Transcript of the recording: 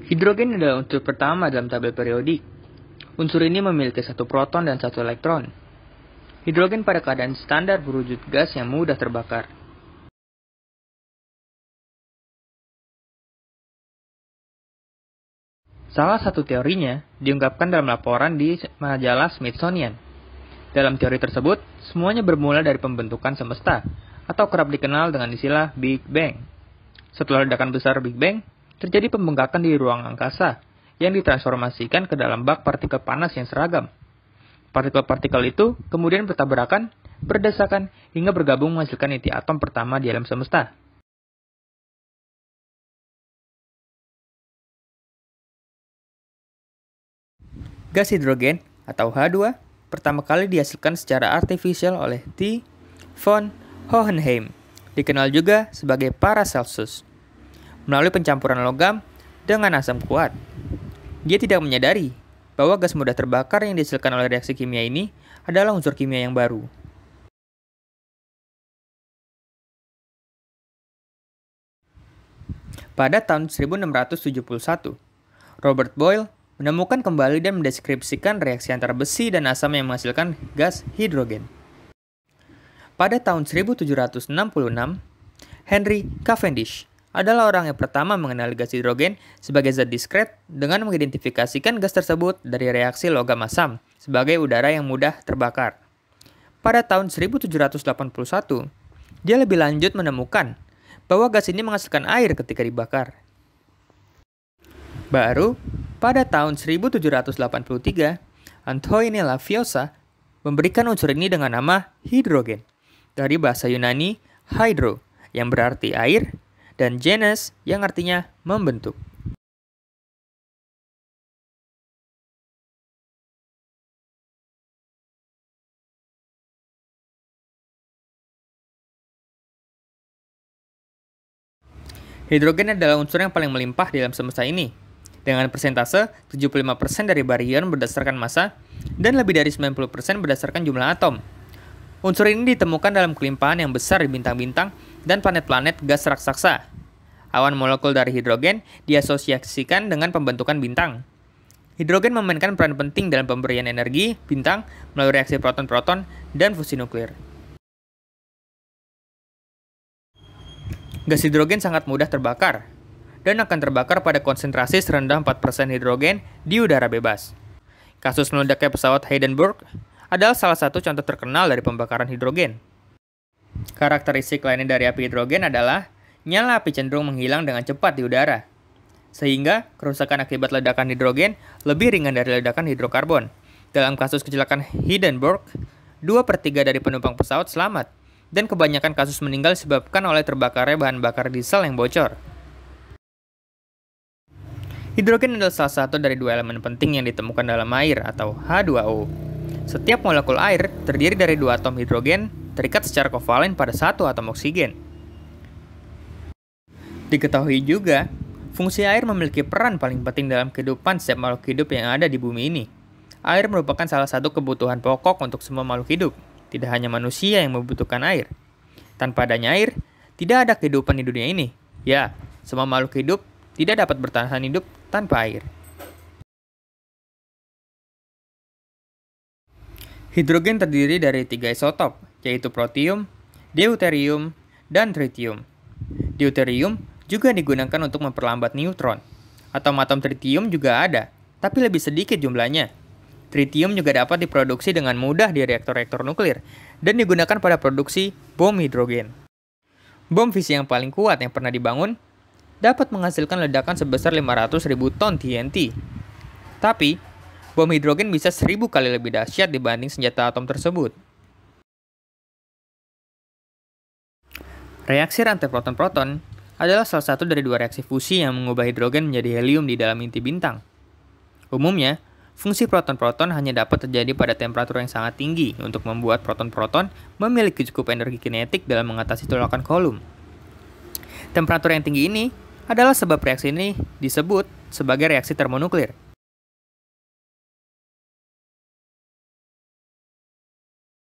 Hidrogen adalah unsur pertama dalam tabel periodik. Unsur ini memiliki satu proton dan satu elektron. Hidrogen pada keadaan standar berwujud gas yang mudah terbakar. Salah satu teorinya diungkapkan dalam laporan di majalah Smithsonian. Dalam teori tersebut, semuanya bermula dari pembentukan semesta, atau kerap dikenal dengan istilah Big Bang. Setelah ledakan besar Big Bang, terjadi pembengkakan di ruang angkasa yang ditransformasikan ke dalam bak partikel panas yang seragam. Partikel-partikel itu kemudian bertabrakan, berdesakan, hingga bergabung menghasilkan inti atom pertama di alam semesta. Gas hidrogen atau H2 pertama kali dihasilkan secara artifisial oleh T. von Hohenheim, dikenal juga sebagai Paracelsus, melalui pencampuran logam dengan asam kuat. Dia tidak menyadari bahwa gas mudah terbakar yang dihasilkan oleh reaksi kimia ini adalah unsur kimia yang baru. Pada tahun 1671, Robert Boyle menemukan kembali dan mendeskripsikan reaksi antara besi dan asam yang menghasilkan gas hidrogen. Pada tahun 1766, Henry Cavendish adalah orang yang pertama mengenali gas hidrogen sebagai zat diskret dengan mengidentifikasikan gas tersebut dari reaksi logam asam sebagai udara yang mudah terbakar. Pada tahun 1781, dia lebih lanjut menemukan bahwa gas ini menghasilkan air ketika dibakar. Baru pada tahun 1783, Antoine Lavoisier memberikan unsur ini dengan nama hidrogen, dari bahasa Yunani hydro yang berarti air, dan genes yang artinya membentuk. Hidrogen adalah unsur yang paling melimpah di alam semesta ini, dengan persentase 75% dari baryon berdasarkan massa dan lebih dari 90% berdasarkan jumlah atom. Unsur ini ditemukan dalam kelimpahan yang besar di bintang-bintang dan planet-planet gas raksasa. Awan molekul dari hidrogen diasosiasikan dengan pembentukan bintang. Hidrogen memainkan peran penting dalam pemberian energi bintang melalui reaksi proton-proton dan fusi nuklir. Gas hidrogen sangat mudah terbakar dan akan terbakar pada konsentrasi serendah 4% hidrogen di udara bebas. Kasus meledaknya pesawat Hindenburg adalah salah satu contoh terkenal dari pembakaran hidrogen. Karakteristik lainnya dari api hidrogen adalah nyala api cenderung menghilang dengan cepat di udara, sehingga kerusakan akibat ledakan hidrogen lebih ringan dari ledakan hidrokarbon. Dalam kasus kecelakaan Hindenburg, 2/3 dari penumpang pesawat selamat, dan kebanyakan kasus meninggal disebabkan oleh terbakarnya bahan bakar diesel yang bocor. Hidrogen adalah salah satu dari dua elemen penting yang ditemukan dalam air atau H2O. Setiap molekul air terdiri dari dua atom hidrogen terikat secara kovalen pada satu atom oksigen. Diketahui juga, fungsi air memiliki peran paling penting dalam kehidupan setiap makhluk hidup yang ada di bumi ini. Air merupakan salah satu kebutuhan pokok untuk semua makhluk hidup, tidak hanya manusia yang membutuhkan air. Tanpa adanya air, tidak ada kehidupan di dunia ini. Ya, semua makhluk hidup tidak dapat bertahan hidup tanpa air. Hidrogen terdiri dari 3 isotop, yaitu protium, deuterium, dan tritium. Deuterium juga digunakan untuk memperlambat neutron. Atom-atom tritium juga ada, tapi lebih sedikit jumlahnya. Tritium juga dapat diproduksi dengan mudah di reaktor-reaktor nuklir, dan digunakan pada produksi bom hidrogen. Bom fisi yang paling kuat yang pernah dibangun dapat menghasilkan ledakan sebesar 500.000 ton TNT. Tapi, bom hidrogen bisa 1000 kali lebih dahsyat dibanding senjata atom tersebut. Reaksi rantai proton-proton adalah salah satu dari dua reaksi fusi yang mengubah hidrogen menjadi helium di dalam inti bintang. Umumnya, fungsi proton-proton hanya dapat terjadi pada temperatur yang sangat tinggi untuk membuat proton-proton memiliki cukup energi kinetik dalam mengatasi tolakan Coulomb. Temperatur yang tinggi ini adalah sebab reaksi ini disebut sebagai reaksi termonuklir.